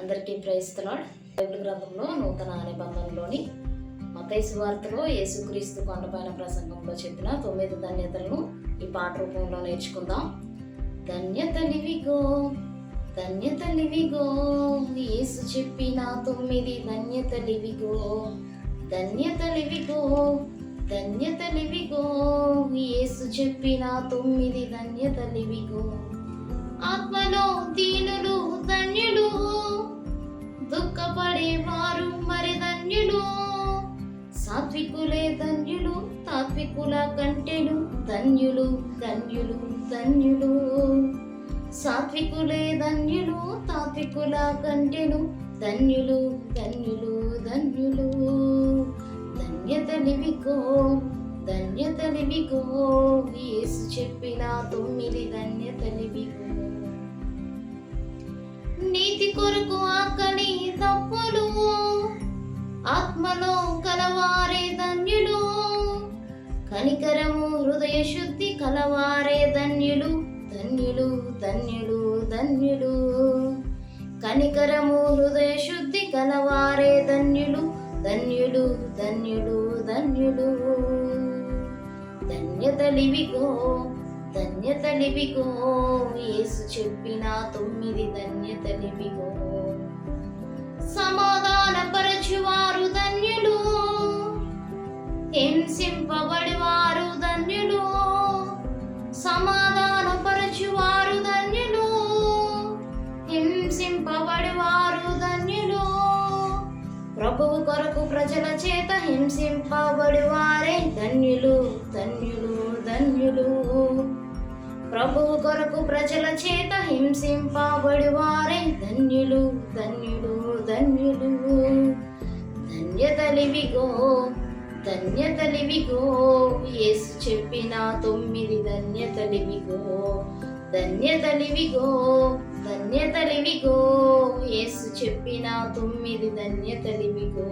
అందరికీ praise the lord. Bible గ్రంథంలో నూతన నిబంధనలోని మత్తయి సువార్తలో యేసుక్రీస్తు కొండపైన ప్రసంగంలో చెప్పిన 9 ధన్యతలను ఈ పాట రూపంలో నేర్చుకుందాం. ధన్యతలివిగో ధన్యతలివిగో, యేసు చెప్పిన 9 ధన్యతలివిగో. ధన్యతలివిగో ధన్యతలివిగో, యేసు చెప్పిన 9 ధన్యతలివిగో. ఆత్మలో దీనులు ధన్యులు, దుఃఖపడేవారు మరి ధన్యులు. సాత్వికులే ధన్యులు, తాత్వికుల కంటెను ధన్యులు ధన్యులు ధన్యులు. సాత్వికులే ధన్యులు, తాత్వికుల కంటెను ధన్యులు ధన్యులు ధన్యులు. ధన్యతలివిగో ధన్యతలివిగో, యేసు చెప్పిన 9 ధన్యతలివిగో. నీతి కొరకు ఆకలి తప్పులు, ఆత్మలో కలవారే ధన్యులు. కనికరము హృదయ శుద్ధి కలవారే ధన్యులు ధన్యులు ధన్యులు ధన్యులు. కనికరము హృదయ శుద్ధి కలవారే ధన్యులు ధన్యులు ధన్యులు ధన్యులు. ధన్యతలివిగో ధన్యతలివిగో, యేసు చెప్పిన 9 ధన్యతలివిగో. సమాధానపరచువారు ధన్యులు, హింసింపబడివారు ధన్యులు. సమాధానపరచువారు ధన్యులు, హింసింపబడివారు ధన్యులు. ప్రభువు కొరకు ప్రజల చేత హింసింపబడివారే ధన్యులు ధన్యులు ధన్యులు. ప్రభువు కొరకు ప్రజల చేత హింసింపబడివారే ధన్యులు ధన్యులు ధన్యులు. ధన్యతలివిగో ధన్యతలివిగో, యేసు చెప్పిన 9 ధన్యతలివిగో. ధన్యతలివిగో ధన్యతలివిగో, యేసు చెప్పిన 9 ధన్యతలివిగో.